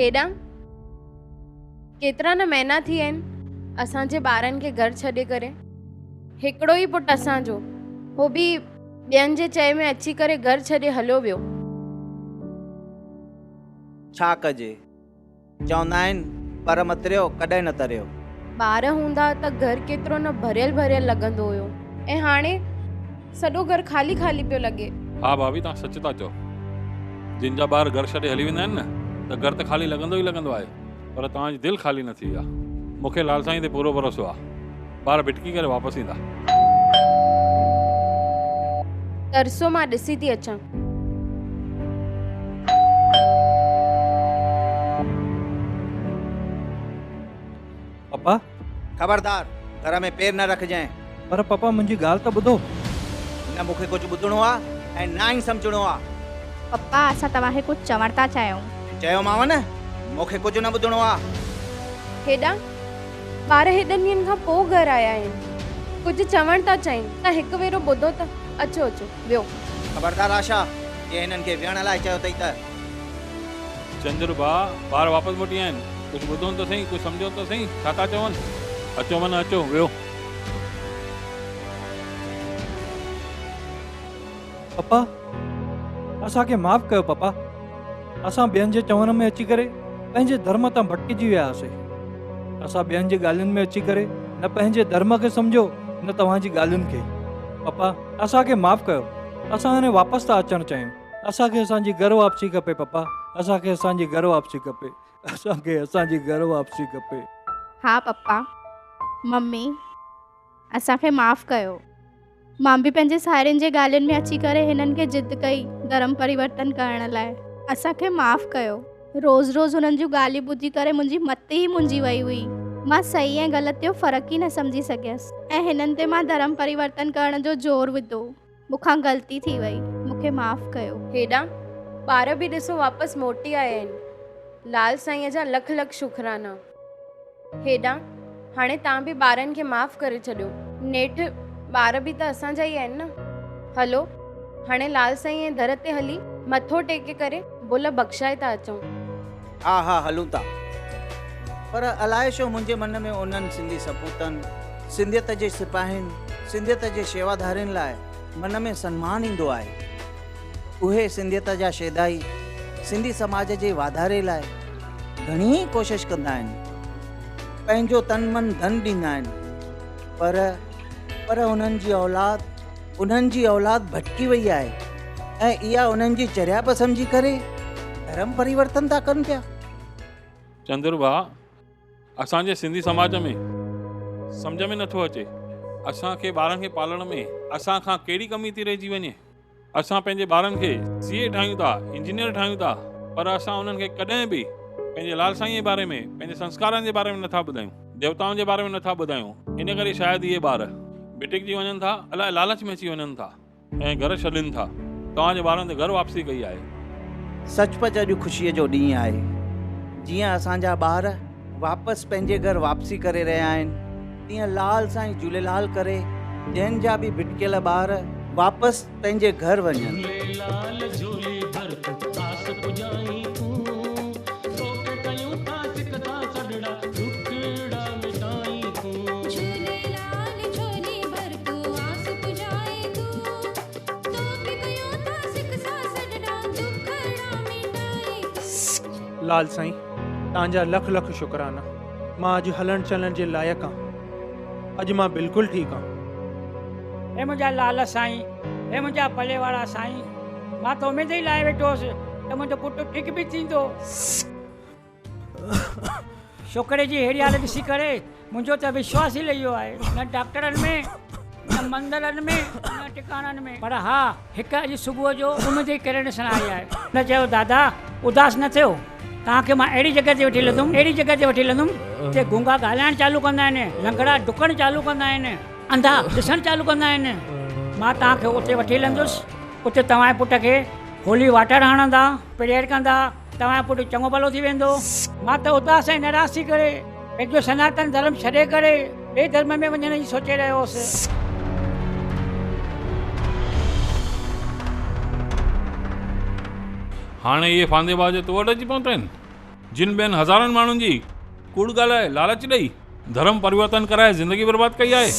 हेॾां केतिरा न महीना थी आहिनि असांजे ॿारनि खे घर छॾे करे। हिकिड़ो ई पुटु असांजो, हो बि ॿियनि जे चए में अची करे घर छॾे हलियो वियो। छा कजे, चवंदा आहिनि पर मतरियो कॾहिं न तरियो। ॿार हूंदा त घर केतिरो न भरियल भरियल लॻंदो हुयो, ऐं हाणे सॼो घर ख़ाली ख़ाली पियो लॻे। हा भाभी, तव्हां सच था चओ। जिन जा ॿार घर छॾे हली वेंदा आहिनि न त घर त ख़ाली लॻंदो ई लॻंदो आहे, पर तव्हांजी दिलि ख़ाली न थी आहे। मूंखे लाल साईं ते पूरो भरोसो आहे, ॿार भिटकी करे वापसि ईंदा। तरसो मां ॾिसी थी अचां। पापा ख़बरदार, घर में पेर न रखजांइ। पर पापा मुंहिंजी ॻाल्हि त ॿुधो। न मूंखे कुझु ॿुधणो आहे ऐं ना ई सम्झणो आहे। पप्पा असां तव्हांखे कुझु चवण था चाहियूं। चयोमांव न, मूंखे कुझु न ॿुधणो आहे। हेॾां ॿार हेॾनि ॾींहंनि खां पोइ घर आया आहिनि, कुझु चवण था चाहिनि त हिकु भेरो ॿुधो त। अचो अचो वियो। ख़बरदार आशा, जे हिननि खे विहण लाइ चयो अथई त। चंद्र भाउ, ॿार वापसि मोटी आहिनि, कुझु ॿुधो त सही, कुझु सम्झो त सही, छा था चवनि। अचो माना अचो, वियो। पप्पा असांखे माफ़ कयो पप्पा, असां ॿियनि जे चवण में अची करे पंहिंजे धर्म तां भटकिजी वियासीं। असां ॿियनि जी ॻाल्हियुनि में अची करे न पंहिंजे धर्म खे सम्झो न तव्हांजी ॻाल्हियुनि खे। पप्पा असांखे माफ़ कयो, असां हाणे वापसि था अचणु चाहियूं। असांखे असांजी घर वापसी खपे पप्पा, असांखे असांजी घर वापसी खपे, असांखे असांजी घर वापसी खपे। हा पप्पा, मम्मी असांखे माफ़ कयो। मां बि पंहिंजे साहेड़ियुनि जे ॻाल्हियुनि में अची करे हिननि खे ज़िद कई धर्म परिवर्तन करण लाइ। असांखे माफ़ कयो। रोज़ रोज़ हुननि जूं ॻाल्हियूं ॿुधी करे मुंहिंजी मति ई मुंझी वई हुई। मां सही ऐं ग़लति जो फ़र्क़ु ई न सम्झी सघियसि ऐं हिननि ते मां धर्म परिवर्तन करण जो ज़ोर विधो। मूंखां ग़लती थी वई, मूंखे माफ़ कयो। हेॾां ॿार बि ॾिसो वापसि मोटी आया आहिनि। लाल साईं जा लख लख शुक्राना। हेॾां हाणे तव्हां बि ॿारनि खे माफ़ करे छॾियो। नेठि ॿार बि त असांजा ई आहिनि न। हलो हाणे लाल साईं जे दर ते हली मथो टेके करे भुल बख़्शाए था अचूं। हा हा हलूं था। पर अलाए छो मुंहिंजे मन में उन्हनि सिंधी सपूतनि, सिंधियत जे सिपाहियुनि, सिंधियत जे शेवाधारियुनि लाइ मन में सन्मान ईंदो आहे। उहे सिंधियत जा शेदाई सिंधी समाज जे वाधारे लाइ घणी कोशिश कंदा आहिनि, पंहिंजो तन मन धन ॾींदा आहिनि, पर उन्हनि जी औलाद भटकी वई आहे ऐं इहा उन्हनि जी चर्या बि सम्झी करे धर्म परिवर्तन था कनि पिया। चंद्र भाउ, असांजे सिंधी समाज में सम्झ में नथो अचे असांखे ॿारनि खे पालण में असां खां कहिड़ी कमी थी रहिजी वञे। असां पंहिंजे ॿारनि खे सीए ठाहियूं था, इंजीनियर ठाहियूं था, पर असां उन्हनि खे कॾहिं बि पंहिंजे लाल साईं जे बारे में, पंहिंजे संस्कारनि जे बारे में नथा ॿुधायूं, देवताउनि जे बारे में नथा ॿुधायूं। इन करे शायदि इहे ॿार भिटिकजी वञनि था, अलाए लालच में अची वञनि था ऐं घर छॾनि था। तव्हांजे ॿारनि ते घर वापसी कई आहे। सचपच अॼु ख़ुशीअ जो ॾींहुं आहे। जीअं असांजा ॿार वापसि पंहिंजे घर वापसी करे रहिया आहिनि, तीअं लाल साईं झूलेलाल करे जंहिं जा बि भिटकियल ॿार वापसि पंहिंजे घर वञनि। लाल साईं तव्हांजा लख लख शुक्राना। मां अॼु हलण चलण जे लाइक़ु आहियां। अॼु मां बिल्कुलु ठीकु आहियां। हे मुंहिंजा लाल साईं, हे मुंहिंजा भले वारा साईं, मां त उमेद ई लाइ वेठो हुअसि त मुंहिंजो पुटु ठीकु बि थींदो। छोकिरे जी अहिड़ी हालत ॾिसी करे मुंहिंजो त विश्वास ई लही वियो आहे। न डॉक्टरनि में, न मंदरनि में, न टिकाणनि में। पर हा, हिकु अॼु सुबुह जो उमेद जी किरण ॾिसण आई आहे। न चयो दादा उदास न थियो, तव्हांखे मां अहिड़ी जॻह ते वठी हलंदुमि ते गूंगा ॻाल्हाइणु चालू कंदा आहिनि, लंगड़ा डुकणु चालू कंदा आहिनि, अंधा ॾिसणु चालू कंदा आहिनि। मां तव्हांखे उते वठी हलंदुसि। उते तव्हांजे पुट खे होली वाटर हणंदा, प्रेयर कंदा, तव्हांजो पुटु चङो भलो थी वेंदो। मां त उदास ऐं नाराज़ थी करे पंहिंजो सनातन धर्म छॾे करे ॿिए धर्म में वञण जी सोचे रहियो हुउसि। हाणे इहे फांदेबाज तो वटि अची पहुता आहिनि। जिन ॿियनि हज़ारनि माण्हुनि जी कूड़ ॻाल्हाए लालच ॾेई धर्म परिवर्तन कराए ज़िंदगी बर्बाद कई आहे।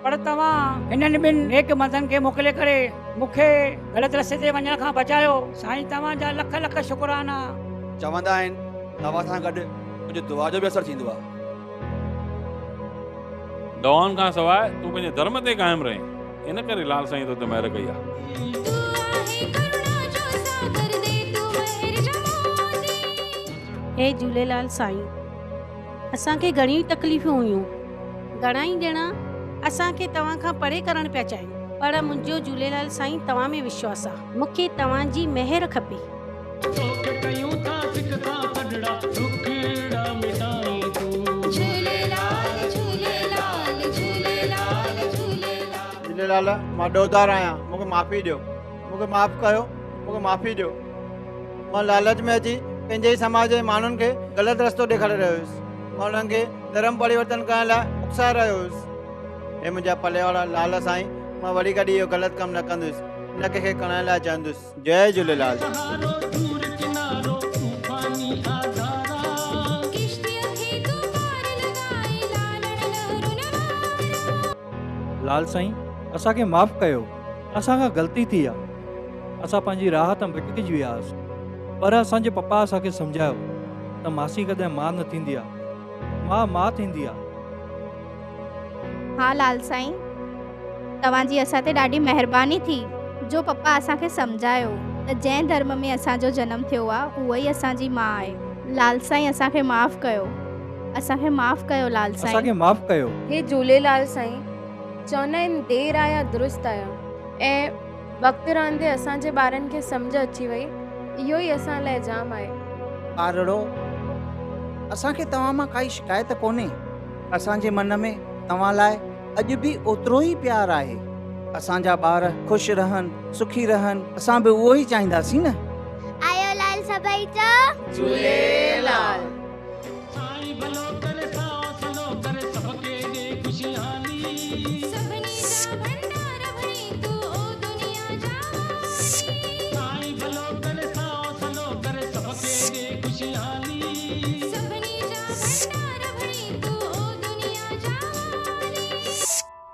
पर तव्हां हिननि ॿिनि नेक मर्दनि खे मोकिले करे मूंखे ग़लति रस्ते ते वञण खां बचायो। साईं तव्हांजा लख लख शुक्राना। चवंदा आहिनि दवा सां गॾु कुझु दुआ जो बि असरु थींदो आहे। दवाउनि खां सवाइ तूं पंहिंजे धर्म ते क़ाइमु रहीं, इन करे लाल साईं तो ते महिर कई आहे। हे झूलेलाल साईं, असांखे घणियूं तकलीफ़ूं हुयूं, घणाई ॼणा असांखे तव्हां खां परे करणु पिया चाहिनि, पर मुंहिंजो झूलेलाल साईं तव्हां में विश्वास आहे। मूंखे तव्हांजी महिर खपे। झूलेलाल, मां ॾोदार आहियां, मूंखे माफ़ी ॾियो, मूंखे माफ़ु कयो, मूंखे माफ़ी ॾियो। मां लालच में अची पंहिंजे ई समाज जे माण्हुनि खे ग़लति रस्तो ॾेखारे रहियो हुयुसि। मां उन्हनि खे धर्म परिवर्तन करण लाइ उकसाए रहियो हुयुसि। हे मुंहिंजा पले वारा लाल साईं, मां वरी कॾहिं इहो ग़लति कमु न कंदुसि, न कंहिंखे करण लाइ चवंदुसि। जय झूलेलाल। लाल साईं, असांखे माफ़ु कयो, असांखां ग़लती थी आहे, असां पंहिंजी राह तां भटकिजी विया हुआसीं। पर असांजे पप्पा असांखे सम्झायो त मासी कॾहिं मां न थींदी आहे, मां थींदी आहे। हा लाल साईं, तव्हांजी असां ते ॾाढी महिरबानी थी जो पप्पा असांखे सम्झायो त जंहिं धर्म में असांजो जनमु थियो आहे उहा ई असांजी माउ आहे। लाल साईं, असांखे माफ़ु कयो, असांखे माफ़ु कयो लाल साईं। असांखे माफ़ु कयो। हे झूलेलाल साईं, चवंदा आहिनि देर आया दुरुस्त आया, ऐं वक़्तु रहंदे असांजे ॿारनि खे सम्झ अची वई, इहो ई असां लाइ जाम आहे। ॿारड़ो, असांखे तव्हां मां काई शिकायत कोन्हे। असांजे मन में तव्हां लाइ अॼु बि ओतिरो ई प्यार आहे। असांजा ॿार ख़ुशि रहनि, सुखी रहनि, असां बि उहो ई चाहींदासीं न। आयो लाल सभई चओ झूलेलाल।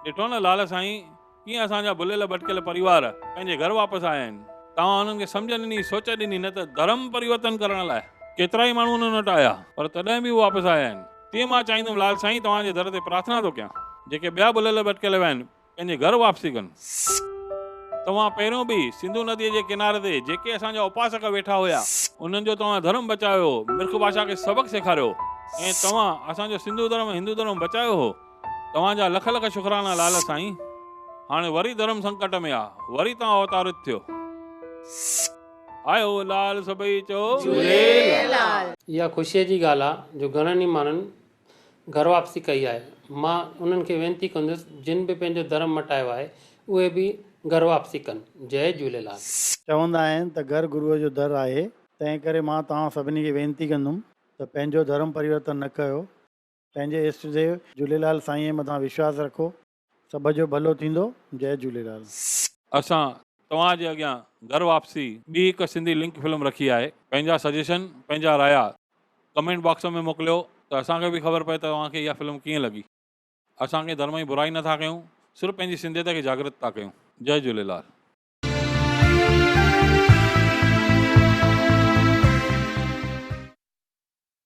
ॾिठो न लाल साईं, कीअं असांजा भुलियल भटकियल परिवार पंहिंजे घर वापसि आया आहिनि। तव्हां हुननि खे सम्झ ॾिनी, सोच ॾिनी, न त धर्म परिवर्तन करण लाइ केतिरा ई माण्हू उन्हनि वटि आया, पर तॾहिं बि उहे वापसि आया आहिनि। तीअं मां चाहींदुमि लाल साईं, तव्हांजे दर ते प्रार्थना थो कयां, जेके ॿिया भुलियल भटकियल विया आहिनि पंहिंजे घर वापसी कनि। तव्हां पहिरियों बि सिंधु नदीअ जे किनारे ते जेके असांजा उपासक वेठा हुया, उन्हनि जो तव्हां धर्म बचायो, मिर्ख भाषा खे सबक़ु सेखारियो, ऐं तव्हां असांजो सिंधु धर्म हिंदू धर्म बचायो हो। तव्हांजा लख लख शुक्राना लाल साईं। हाणे वरी धर्म संकट में आहे, वरी तव्हां अवतारित थियो। आयो लाल सभई चओ झूलेलाल। इहा ख़ुशीअ जी ॻाल्हि आहे जो घणनि ई माण्हुनि घर वापसी कई आहे। मां उन्हनि खे वेनिती कंदुसि जिन बि पंहिंजो धर्म मटायो आहे उहे बि घर वापसी कनि। जय झूलेलाल। चवंदा आहिनि त घर गुरूअ जो दर आहे, तंहिं करे मां तव्हां सभिनी खे वेनिती कंदुमि त पंहिंजो धर्म परिवर्तन न कयो, पंहिंजे इष्ट देव झूलेलाल साईं मथां विश्वास रखो, सभ जो भलो थींदो। जय झूलेलाल। असां तव्हांजे अॻियां घर वापसी ॿी हिकु सिंधी लिंक फिल्म रखी आहे। पंहिंजा सजेशन, पंहिंजा राया कमेंट बॉक्स में मोकिलियो त असांखे बि ख़बर पए त तव्हांखे इहा फिल्म कीअं लॻी। असांखे धर्म जी बुराई नथा कयूं, सिर्फ़ु पंहिंजी सिंधियत खे जागृत था कयूं। जय झूलेलाल।